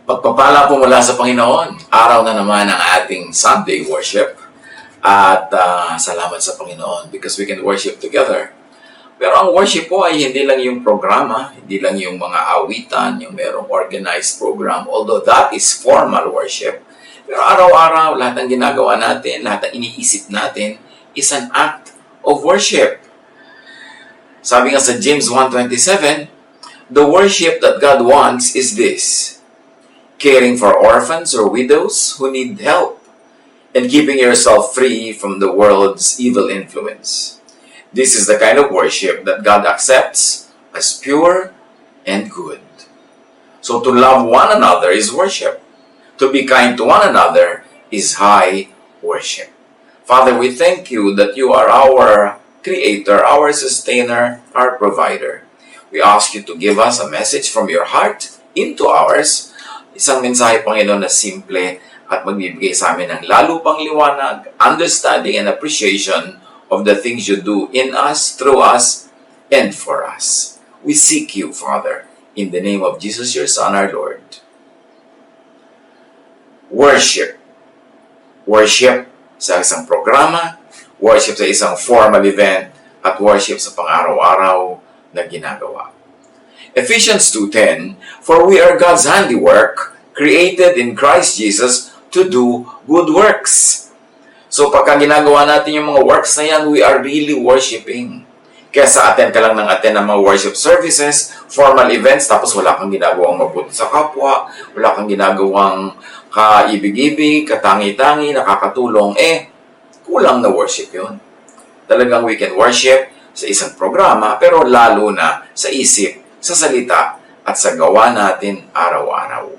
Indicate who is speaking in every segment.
Speaker 1: Pagpapala po mula sa Panginoon, araw na naman ang ating Sunday worship. At salamat sa Panginoon because we can worship together. Pero ang worship po ay hindi lang yung programa, hindi lang yung mga awitan, yung merong organized program, although that is formal worship. Pero araw-araw, lahat ng ginagawa natin, lahat ng iniisip natin is an act of worship. Sabi nga sa James 1:27, the worship that God wants is this: caring for orphans or widows who need help, and keeping yourself free from the world's evil influence. This is the kind of worship that God accepts as pure and good. So to love one another is worship. To be kind to one another is high worship. Father, we thank you that you are our Creator, our Sustainer, our Provider. We ask you to give us a message from your heart into ours. Isang mensahe, Panginoon, na simple at magbibigay sa amin ng lalo pang liwanag, understanding, and appreciation of the things you do in us, through us, and for us. We seek you, Father, in the name of Jesus, your Son, our Lord. Worship. Worship sa isang programa, worship sa isang formal event, at worship sa pang-araw-araw na ginagawa. Ephesians 2:10, for we are God's handiwork, created in Christ Jesus to do good works. So pagka ginagawa natin yung mga works na yan, we are really worshiping. Kaya sa attend ka lang ng attend ng mga worship services, formal events, tapos wala kang ginagawang mabuti sa kapwa, wala kang ginagawang kaibig-ibig, katangi-tangi, nakakatulong, kulang na worship yun. Talagang we can worship sa isang programa, pero lalo na sa isip, sa salita, at sa gawa natin araw-araw.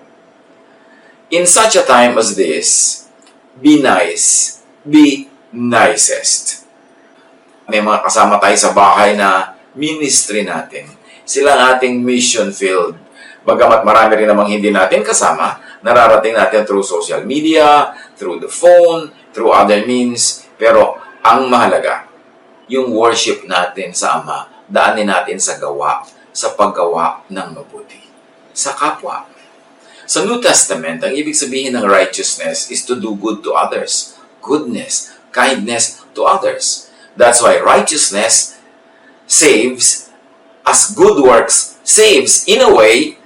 Speaker 1: In such a time as this, be nice, be nicest. May mga kasama tayo sa bahay na ministry natin. Sila ang ating mission field. Bagamat marami rin namang hindi natin kasama, nararating natin through social media, through the phone, through other means. Pero ang mahalaga, yung worship natin sa Ama, daanin natin sa gawa, sa paggawa ng mabuti, sa kapwa. Sa New Testament, ang ibig sabihin ng righteousness is to do good to others, goodness, kindness to others. That's why righteousness saves, as good works saves. In a way,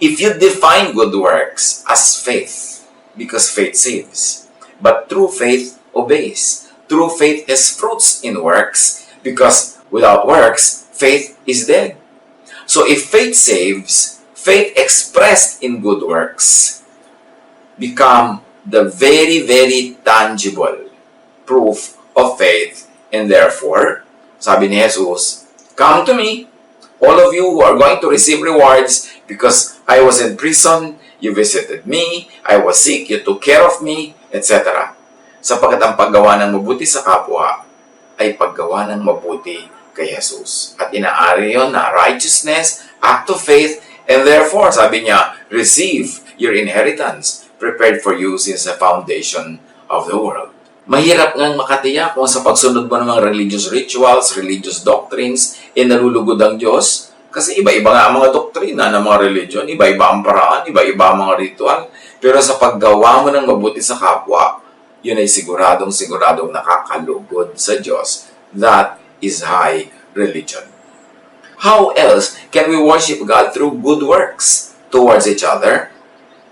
Speaker 1: if you define good works as faith, because faith saves. But true faith obeys. True faith has fruits in works, because without works, faith is dead. So if faith saves, faith expressed in good works become the very, very tangible proof of faith. And therefore, sabi ni Jesus, come to me, all of you who are going to receive rewards, because I was in prison, you visited me, I was sick, you took care of me, etc. Sapagkat ang paggawa ng mabuti sa kapwa ay paggawa ng mabuti kay Jesus. At inaari yon na righteousness, act of faith, and therefore, sabi niya, receive your inheritance prepared for you since the foundation of the world. Mahirap ngang makatiyak kung sa pagsunod mo ng mga religious rituals, religious doctrines, nalulugod ang Diyos. Kasi iba-iba nga ang mga doktrina ng mga religion, iba-iba ang paraan, iba-iba ang mga ritual. Pero sa paggawa mo ng mabuti sa kapwa, yun ay siguradong nakakalugod sa Diyos. That is high religion. How else can we worship God? Through good works towards each other.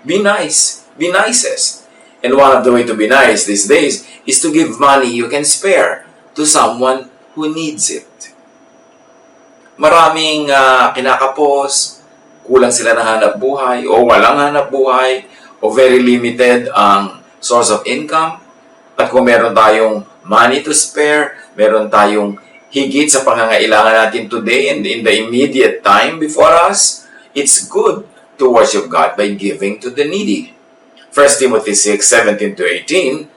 Speaker 1: Be nice. Be nicest. And one of the way to be nice these days is to give money you can spare to someone who needs it. Maraming kinakapos, kulang sila ng hanap buhay, o walang hanap buhay, o very limited ang source of income. At kung meron tayong money to spare, meron tayong higit sa pangangailangan natin today and in the immediate time before us, it's good to worship God by giving to the needy. 1 Timothy 6:17-18,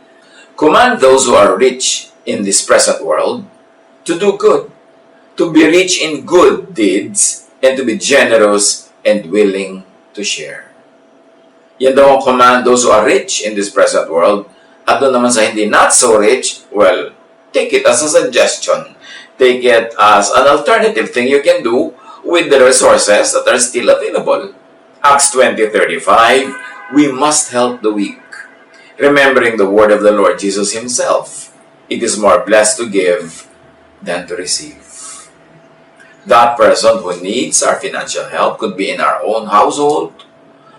Speaker 1: command those who are rich in this present world to do good, to be rich in good deeds, and to be generous and willing to share. Yan daw ang command those who are rich in this present world. At doon naman sa hindi not so rich, well, take it as a suggestion. Take it as an alternative thing you can do with the resources that are still available. Acts 20:35, we must help the weak, remembering the word of the Lord Jesus Himself. It is more blessed to give than to receive. That person who needs our financial help could be in our own household.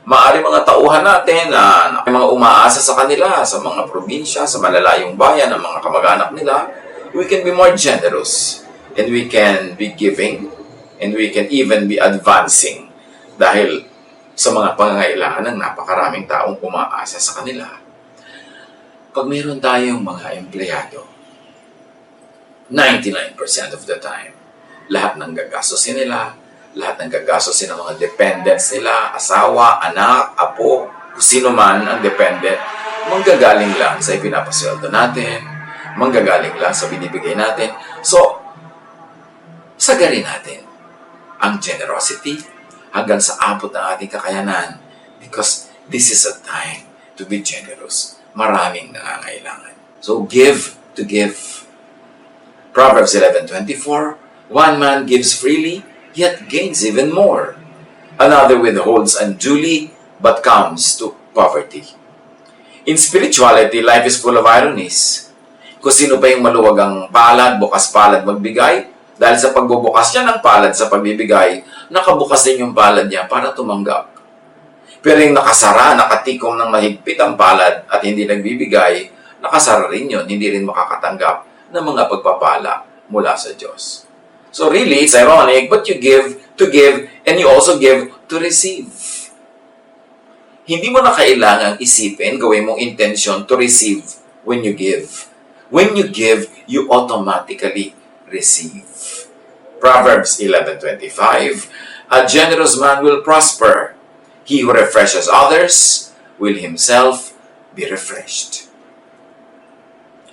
Speaker 1: Maaari mga tauhan natin na mga umaasa sa kanila, sa mga probinsya, sa malalayong bayan, ng mga kamag-anak nila. We can be more generous, and we can be giving, and we can even be advancing dahil sa mga pangangailangan ng napakaraming taong umaasa sa kanila. Pag mayroon tayong mga empleyado, 99% of the time, lahat ng gagastosin nila, lahat ng gagastosin ng mga dependents nila, asawa, anak, apo, kung sino man ang dependent, manggagaling lang sa ipinapasweldo natin, manggagaling lang sa binibigay natin. So, sagarin natin ang generosity hanggang sa abot ng ating kakayanan because this is a time to be generous. Maraming nangangailangan. So, give to give. Proverbs 11:24, one man gives freely, yet gains even more. Another withholds unduly, but comes to poverty. In spirituality, life is full of ironies. Kung sino pa yung maluwagang palad, bukas palad magbigay, dahil sa pagbubukas niya ng palad sa pagbibigay, nakabukas din yung palad niya para tumanggap. Pero yung nakasara, nakatikom ng mahigpit ang palad at hindi nagbibigay, nakasara rin yun, hindi rin makakatanggap ng mga pagpapala mula sa Diyos. So really, it's ironic, but you give to give and you also give to receive. Hindi mo na kailangang isipin, gawin mong intention to receive when you give. When you give, you automatically receive. Proverbs 11:25, a generous man will prosper. He who refreshes others will himself be refreshed.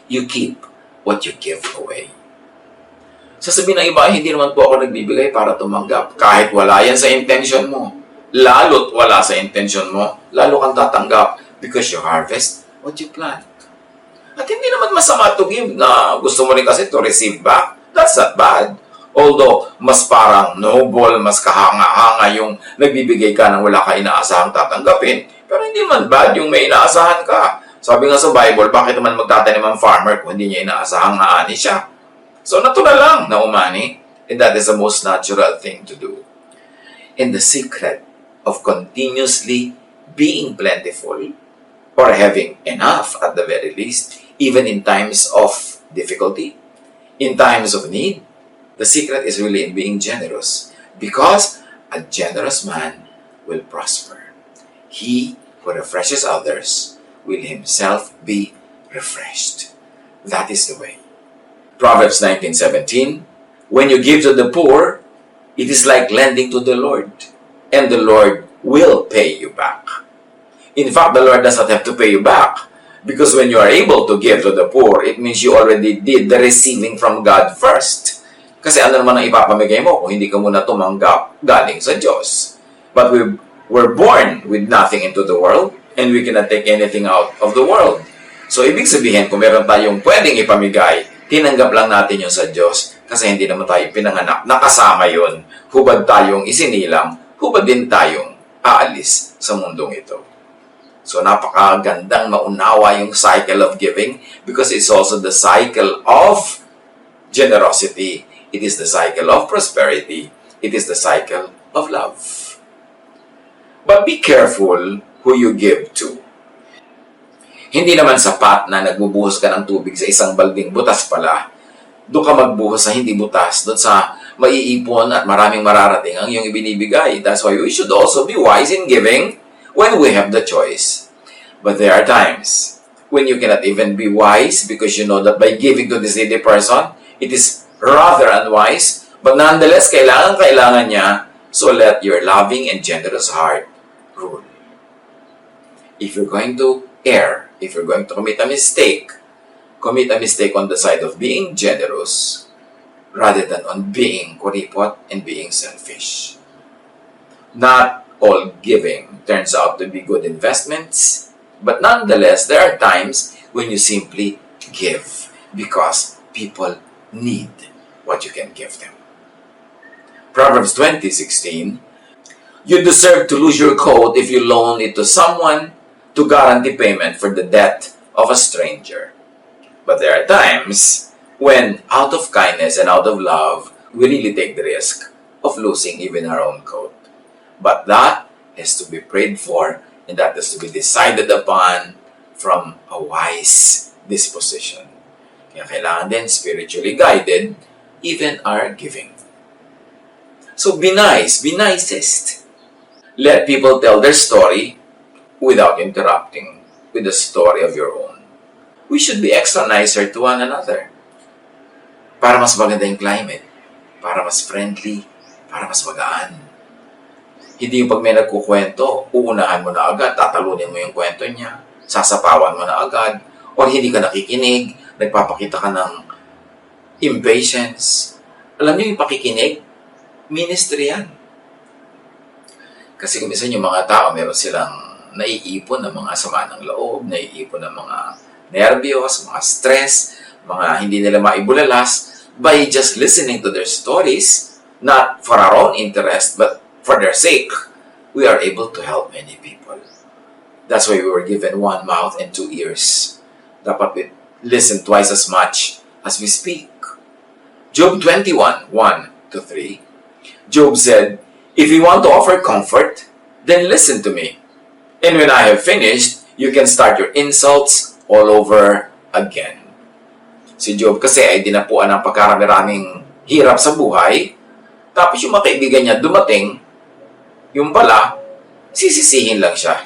Speaker 1: You keep what you give away. Sasabihin ng iba, hindi naman po ako nagbibigay para tumanggap. Kahit wala yan sa intention mo, lalo't wala sa intention mo, lalo kang tatanggap because you harvest what you plant. At hindi naman masama to give na gusto mo rin kasi to receive back. That's not bad. Although, mas parang noble, mas kahanga-hanga yung nagbibigay ka nang wala ka inaasahang tatanggapin. Pero hindi man bad yung may inaasahan ka. Sabi nga sa Bible, bakit naman magtatanim ang farmer kung hindi niya inaasahang aani siya? So, natural lang na umani. And that is the most natural thing to do. And the secret of continuously being plentiful or having enough at the very least, even in times of difficulty, in times of need, the secret is really in being generous because a generous man will prosper. He who refreshes others will himself be refreshed. That is the way. Proverbs 19:17, when you give to the poor, it is like lending to the Lord, and the Lord will pay you back. In fact, the Lord does not have to pay you back because when you are able to give to the poor, it means you already did the receiving from God first. Kasi ano naman ang ipapamigay mo kung hindi ka muna tumanggap galing sa Diyos. But we were born with nothing into the world and we cannot take anything out of the world. So, ibig sabihin, kung meron tayong pwedeng ipamigay, tinanggap lang natin yun sa Diyos kasi hindi naman tayo pinanganak. Nakasama yun. Hubad tayong isinilang, hubad din tayong aalis sa mundong ito. So, napakagandang maunawa yung cycle of giving because it's also the cycle of generosity. It is the cycle of prosperity. It is the cycle of love. But be careful who you give to. Hindi naman sapat na nagbubuhos ka ng tubig sa isang balding butas pala. Doon ka magbuhos sa hindi butas, doon sa maiipon at maraming mararating ang iyong ibinibigay. That's why we should also be wise in giving when we have the choice. But there are times when you cannot even be wise because you know that by giving to this needy person, it is rather unwise, but nonetheless, kailangan niya, so let your loving and generous heart rule. If you're going to err, if you're going to commit a mistake on the side of being generous rather than on being kuripot and being selfish. Not all giving turns out to be good investments, but nonetheless, there are times when you simply give because people need what you can give them. Proverbs 20:16, You deserve to lose your coat if you loan it to someone to guarantee payment for the debt of a stranger. But there are times when, out of kindness and out of love, we really take the risk of losing even our own coat. But that is to be prayed for, and that is to be decided upon from a wise disposition. Kaya kailangan din spiritually guided, even our giving. So be nice, be nicest. Let people tell their story without interrupting with the story of your own. We should be extra nicer to one another para mas maganda yung climate, para mas friendly, para mas magaan. Hindi yung pag may nagkukwento, uunahan mo na agad, tatalunin mo yung kwento niya, sasapawan mo na agad, or hindi ka nakikinig, nagpapakita ka ng impatience. Alam niyo yung pakikinig, ministry yan. Kasi kung minsan yung mga tao, meron silang naiipon ng mga sama ng loob, naiipon ng mga nervyos, mga stress, mga hindi nila maibulalas, by just listening to their stories, not for our own interest, but for their sake, we are able to help many people. That's why we were given one mouth and two ears. Dapat we listen twice as much as we speak. Job 21, 1-3. Job said, "If you want to offer comfort, then listen to me. And when I have finished, you can start your insults all over again." Si Job kasi ay dinapuan ng pagkarami-raming hirap sa buhay. Tapos yung mga kaibigan niya dumating, yung pala, sisisihin lang siya.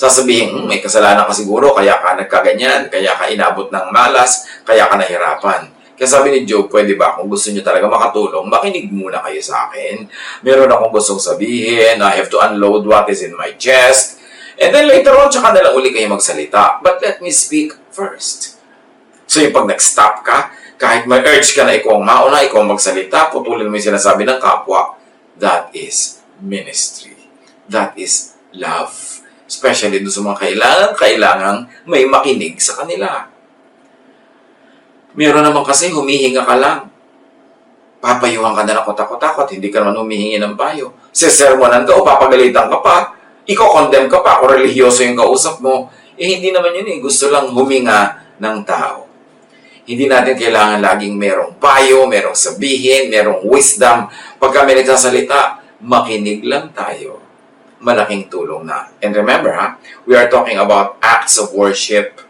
Speaker 1: Sasabihin, may kasalanan ka siguro, kaya ka nagkaganyan, kaya ka inabot ng malas, kaya ka nahirapan. Kaya sabi ni Job, pwede ba kung gusto niyo talaga makatulong, makinig muna kayo sa akin. Meron akong gustong sabihin, I have to unload what is in my chest. And then later on, tsaka na lang uli kayo magsalita. But let me speak first. So yung pag nag-stop ka, kahit may urge ka na ikaw ang mauna, ikaw ang magsalita, putulin mo yung sinasabi ng kapwa, that is ministry. That is love. Especially doon sa mga kailangang may makinig sa kanila. Meron naman kasi humihinga ka lang. Papayuhan ka na ng kotak-kotakot, hindi ka naman humihingi ng payo. Sesermonan ka o papagalitan ka pa, iko-condemn ka pa kung religyoso yung kausap mo. Hindi naman yun eh. Gusto lang huminga ng tao. Hindi natin kailangan laging merong payo, merong sabihin, merong wisdom. Pag kami nagsasalita, makinig lang tayo. Malaking tulong na. And remember, we are talking about acts of worship.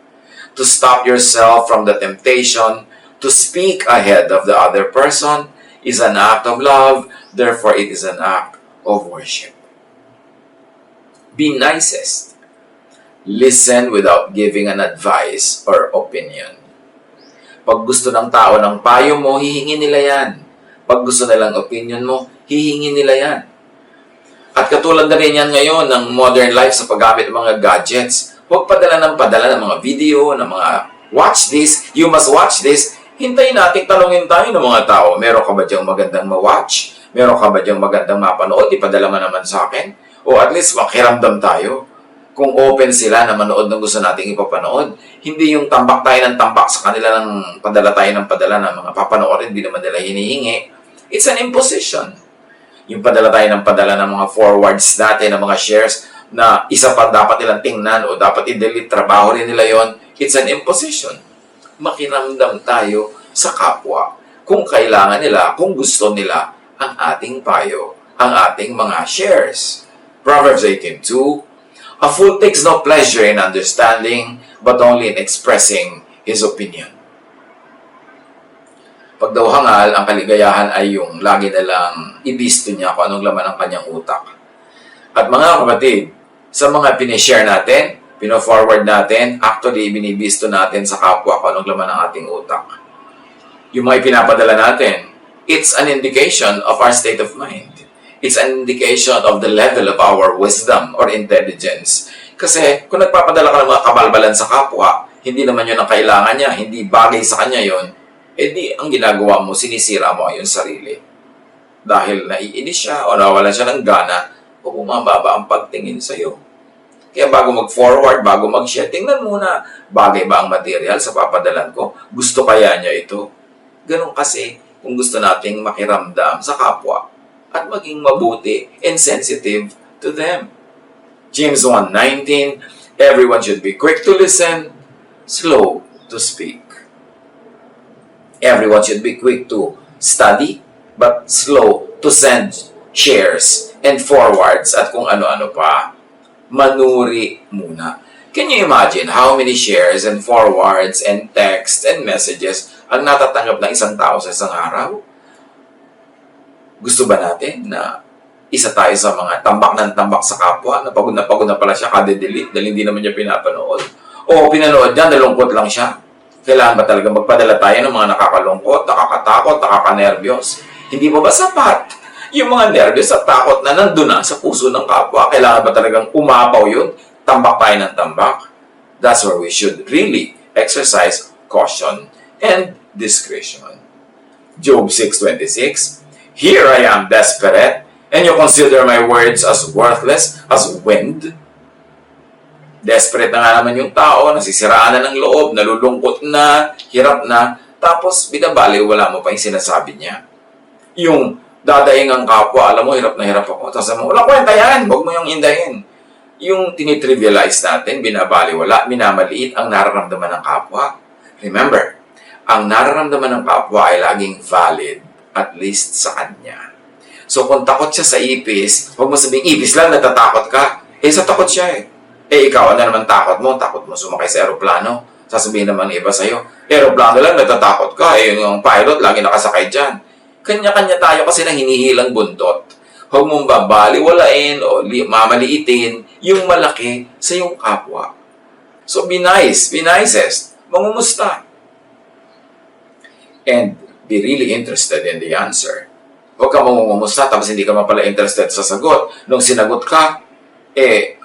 Speaker 1: To stop yourself from the temptation to speak ahead of the other person is an act of love. Therefore, it is an act of worship. Be nicest. Listen without giving an advice or opinion. Pag gusto ng tao ng payo mo, hihingi nila yan. Pag gusto nilang opinion mo, hihingi nila yan. At katulad na rin yan ngayon ng modern life sa paggamit ng mga gadgets. Huwag padala ng mga video, ng mga watch this, you must watch this. Hintayin natin, talungin tayo ng mga tao. Meron ka ba diyang magandang ma-watch? Meron ka ba diyang magandang mapanood? Ipadala mo naman sa akin. O at least makiramdam tayo. Kung open sila na manood ng gusto nating ipapanood. Hindi yung tambak tayo ng tambak sa kanila ng padala tayo ng padala ng mga papanoorin, hindi naman nila hinihingi. It's an imposition. Yung padala tayo ng padala ng mga forwards natin, ng mga shares, na isa pa dapat nilang tingnan o dapat i-delete, trabaho rin nila yon. It's an imposition. Makiramdam tayo sa kapwa kung kailangan nila, kung gusto nila ang ating payo, ang ating mga shares. Proverbs 18:2, "A fool takes no pleasure in understanding, but only in expressing his opinion." Pag daw hangal, ang kaligayahan ay yung lagi nalang ibisto niya kung anong laman ng kanyang utak. At mga kapatid, sa mga pinishare natin, pino-forward natin, actually, binibisto natin sa kapwa kung anong laman ng ating utak. Yung mga ipinapadala natin, it's an indication of our state of mind. It's an indication of the level of our wisdom or intelligence. Kasi kung nagpapadala ka ng mga kabalbalan sa kapwa, hindi naman yun ang kailangan niya, hindi bagay sa kanya yun, di ang ginagawa mo, sinisira mo yung sarili. Dahil naiinis siya o nawalan siya ng gana, o bumababa ang pagtingin sa'yo. Kaya bago mag-forward, bago mag-share, tingnan muna, bagay ba ang material sa papadalan ko? Gusto kaya niya ito? Ganun kasi kung gusto nating makiramdam sa kapwa. at maging mabuti and sensitive to them. James 1:19, everyone should be quick to listen, slow to speak. Everyone should be quick to study, but slow to send shares and forwards at kung ano-ano pa. Manuri muna. Can you imagine how many shares and forwards and texts and messages ang natatanggap ng isang tao sa isang araw? Gusto ba natin na isa tayo sa mga tambak ng tambak sa kapwa, na pagod na pala siya, kada-delete dahil hindi naman niya pinapanood? O pinanood niya, nalungkot lang siya? Kailangan ba talaga magpadala tayo ng mga nakakalungkot, nakakatakot, nakakanerbiyos? Hindi ba sapat? Yung mga nervyos at takot na nandun na sa puso ng kapwa, kailangan ba talagang umapaw yun? Tambak tayo ng tambak? That's where we should really exercise caution and discretion. Job 6:26, here I am desperate, and you consider my words as worthless as wind. Desperate na nga naman yung tao, nasisiraan na ng loob, nalulungkot na, hirap na, tapos binabaliw, wala mo pa yung sinasabi niya. Yung dadaing ang kapwa, alam mo, hirap na hirap ako, tapos mo, wala kwenta yan, huwag mo yung indahin. Yung tinitrivialize natin, binabaliwala, minamaliit ang nararamdaman ng kapwa. Remember, ang nararamdaman ng kapwa ay laging valid, at least sa kanya. So kung takot siya sa ipis, huwag mo sabihing, ipis lang, natatakot ka. Sa takot siya eh. Ikaw, ano naman takot mo sumakay sa aeroplano. Sasabihin naman iba sa'yo, aeroplano lang, natatakot ka. Yung pilot, lagi nakasakay dyan. Kanya-kanya tayo kasi nang hinihilang buntot. Huwag mong babaliwalain o mamaliitin yung malaki sa iyong kapwa. So be nice, be nicest. Mangumusta. And be really interested in the answer. Huwag ka mangungumusta tapos hindi ka pala interested sa sagot. Nung sinagot ka,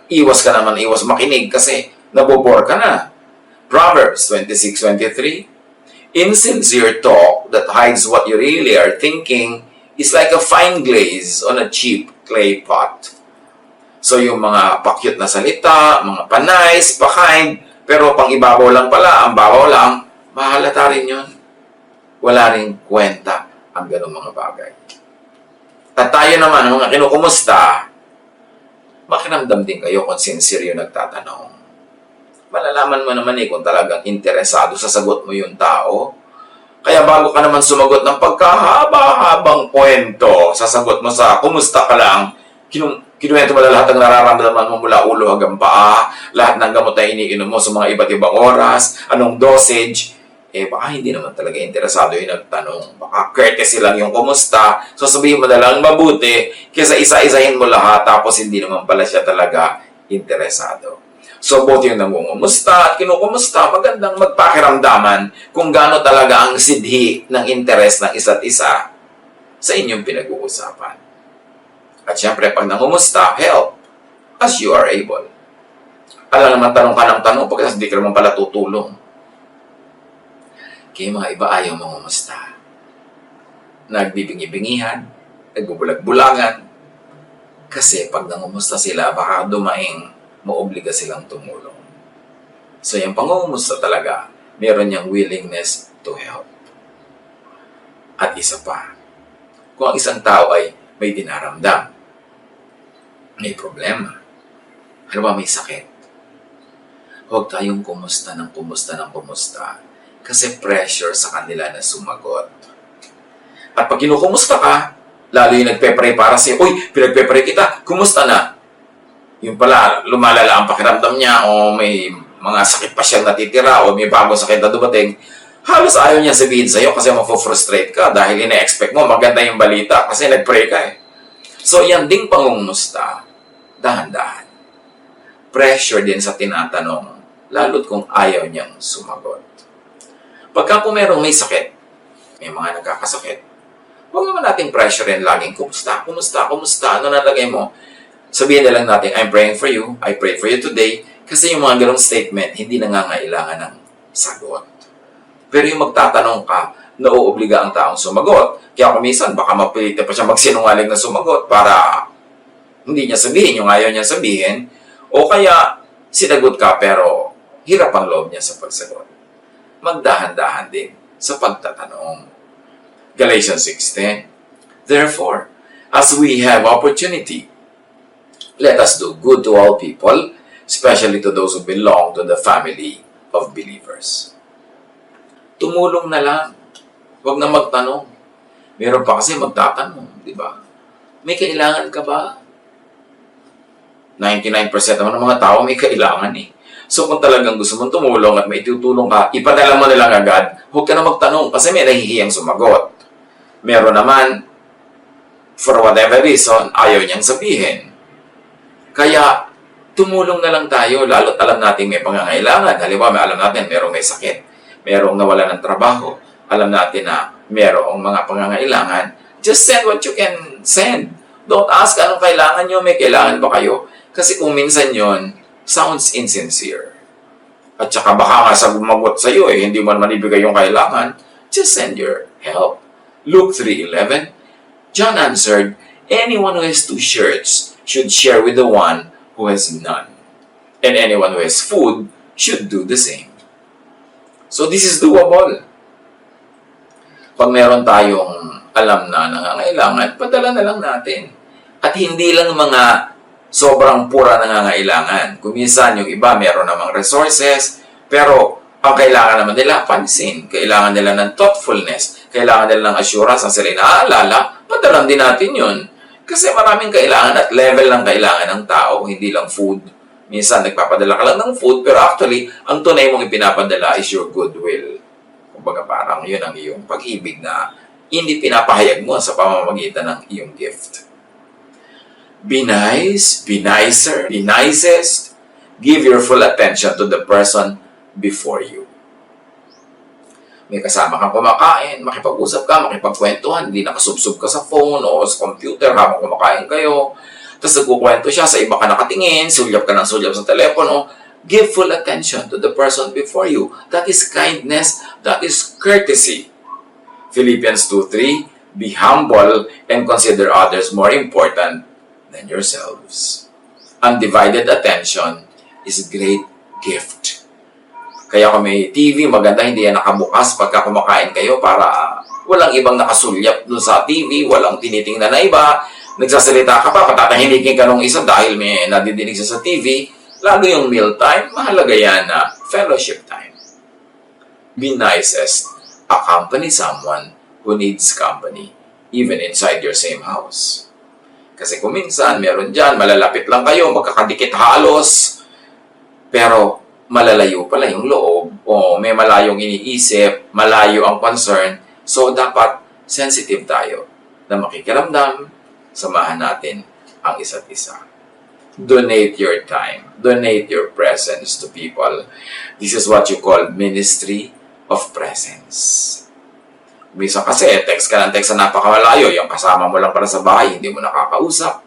Speaker 1: iwas ka naman, iwas makinig kasi nabobore ka na. Proverbs 26:23, insincere talk that hides what you really are thinking is like a fine glaze on a cheap clay pot. So yung mga pa-cute na salita, mga pa-nice, pa-kind, pero pang ibabaw lang pala, ang babaw lang, mahalata rin yun. Wala rin kwenta ang ganong mga bagay. At tayo naman, mga kinukumusta, makiramdam din kayo kung sincere yung nagtatanong. Malalaman mo naman kung talagang interesado sa sagot mo yung tao. Kaya bago ka naman sumagot ng pagkahaba-habang kwento, sasagot mo sa kumusta ka lang, kinuwento mo na lahat ng nararamdaman mo mula ulo hanggang paa, lahat ng gamot na iniinom mo sa mga iba't ibang oras, anong dosage, baka hindi naman talaga interesado yung nagtanong. Baka courtesy lang yung kumusta, so sabihin mo na lang mabuti, kaysa isa-isahin mo lahat, tapos hindi naman pala siya talaga interesado. So both yung nangungumusta at kinukumusta, magandang magpakiramdaman kung gaano talaga ang sidhi ng interes ng isa't isa sa inyong pinag-uusapan. At syempre, pag nangumusta, help as you are able. Alam naman, tanong ka ng tanong, pagkatapos hindi ka naman pala tutulong. Kaya mga iba ayaw mangumusta. Nagbibingi-bingihan, nagbubulag-bulagan. Kasi pag nangumusta sila, baka dumaing maobliga silang tumulong. So yung pangungumusta talaga, meron niyang willingness to help. At isa pa, kung ang isang tao ay may dinaramdam, may problema, halimbawa may sakit, huwag tayong kumusta ng kumusta, kasi pressure sa kanila na sumagot. At pag kinukumusta ka, lalo yung nagpe-pray para sa'yo, uy, pinagpe-pray kita, kumusta na? Yung pala, lumalala ang pakiramdam niya, o may mga sakit pa siyang natitira, o may bagong sakit na dumating, halos ayaw niya sabihin sa'yo kasi mafo-frustrate ka dahil ina-expect mo maganda yung balita kasi nag-pray ka eh. So, yan ding pangungumusta, dahan-dahan. Pressure din sa tinatanong, lalo't kung ayaw niyang sumagot. Pagka kung merong may sakit, may mga nagkakasakit, huwag naman natin pressurein laging, kumusta, ano nalagay mo? Sabihin na lang natin, I'm praying for you, I pray for you today, kasi yung mga ganong statement, hindi nangangailangan ng sagot. Pero yung magtatanong ka, nauobliga ang taong sumagot. Kaya kung minsan, baka mapilitin pa siya magsinungaling na sumagot para hindi niya sabihin yung ayaw niya sabihin, o kaya sinagot ka pero hirap ang loob niya sa pagsagot. Magdahan-dahan din sa pagtatanong. Galatians 6:10, therefore, As we have opportunity, let us do good to all people, especially to those who belong to the family of believers. Tumulong na lang. Huwag na magtanong. Meron pa kasi magtatanong, di ba? May kailangan ka ba? 99% naman ng mga tao may kailangan eh. So kung talagang gusto mong tumulong at may tutulong ka, ipadala mo na lang agad. Huwag ka na magtanong kasi may nahihiyang sumagot. Meron naman, for whatever reason, ayaw niyang sabihin. Kaya, tumulong na lang tayo, lalo't alam natin may pangangailangan. Halimbawa, alam natin merong may sakit, merong nawala ng trabaho, alam natin na merong mga pangangailangan. Just send what you can send. Don't ask anong kailangan nyo, may kailangan ba kayo? Kasi kung minsan yon sounds insincere. At saka baka nga sa gumagot sa'yo hindi mo naman ibigay yung kailangan. Just send your help. Luke 3:11, John answered, anyone who has 2 shirts should share with the one who has none. And anyone who has food should do the same. So this is doable. Pag meron tayong alam na nangangailangan, padala na lang natin. At hindi lang mga sobrang pura nangangailangan. Kung minsan yung iba meron namang resources, pero ang kailangan naman nila, pansin. Kailangan nila ng thoughtfulness. Kailangan nila ng assurance ang sila naaalala. Padalan din natin yun. Kasi maraming kailangan at level ng kailangan ng tao, hindi lang food. Minsan nagpapadala ka lang ng food, pero actually, ang tunay mong ipinapadala is your goodwill. Kumbaga parang yun ang iyong pag-ibig na hindi pinapahayag mo sa pamamagitan ng iyong gift. Be nice, be nicer, be nicest. Give your full attention to the person before you. May kasama kang kumakain, makipag-usap ka, makipagkwentuhan, hindi nakasubsob ka sa phone o sa computer habang kumakain kayo. Tapos nagkukwento siya, sa iba ka nakatingin, sulyap ka ng sulyap sa telepono. Give full attention to the person before you. That is kindness, that is courtesy. Philippians 2:3, be humble and consider others more important than yourselves. Undivided attention is a great gift. Kaya kung may TV, maganda hindi yan nakabukas pagka kumakain kayo para walang ibang nakasulyap doon sa TV, walang tinitingnan na iba, nagsasalita ka pa, patatahimikin ka nung isa dahil may nadidinig siya sa TV, lalo yung meal time, mahalaga yan na fellowship time. Be nicest. Accompany someone who needs company, even inside your same house. Kasi kung minsan, meron dyan, malalapit lang kayo, magkakadikit halos, pero malalayo pala yung loob, o may malayong iniisip, malayo ang concern, so dapat sensitive tayo na makikiramdam, samahan natin ang isa't isa. Donate your time, donate your presence to people. This is what you call ministry of presence. Minsan kasi, text ka ng text na napakamalayo, yung kasama mo lang para sa bahay, hindi mo nakakausap.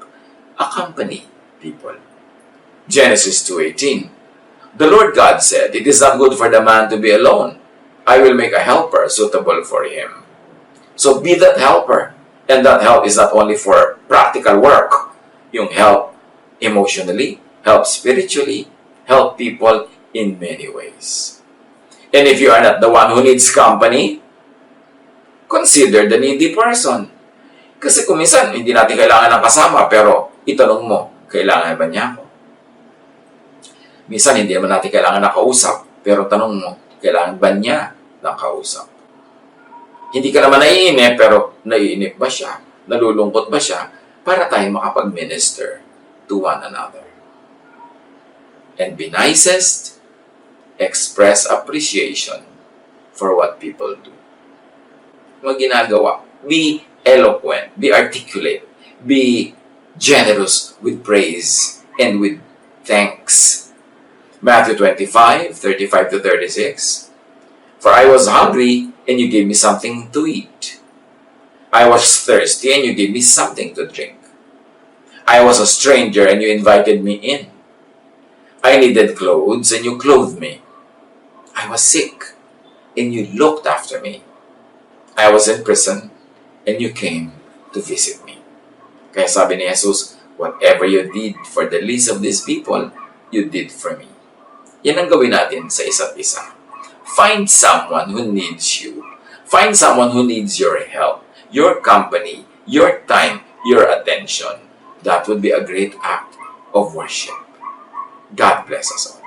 Speaker 1: Accompany people. Genesis 2:18. The Lord God said, it is not good for the man to be alone. I will make a helper suitable for him. So be that helper. And that help is not only for practical work. Yung help emotionally, help spiritually, help people in many ways. And if you are not the one who needs company, consider the needy person. Kasi kung minsan, hindi natin kailangan ng kasama, pero itanong mo, kailangan ba niya ako? Minsan, hindi naman natin kailangan ng kausap, pero tanong mo, kailangan ba niya ng kausap? Hindi ka naman naiinip, pero naiinip ba siya? Nalulungkot ba siya? Para tayo makapag-minister to one another. And be nicest, express appreciation for what people do. Mga ginagawa, be eloquent, be articulate, be generous with praise and with thanks. Matthew 25:35-36. For I was hungry, and you gave me something to eat. I was thirsty, and you gave me something to drink. I was a stranger, and you invited me in. I needed clothes, and you clothed me. I was sick, and you looked after me. I was in prison, and you came to visit me. Kaya sabi ni Jesus, whatever you did for the least of these people, you did for me. Yan ang gawin natin sa isa't isa. Find someone who needs you. Find someone who needs your help, your company, your time, your attention. That would be a great act of worship. God bless us all.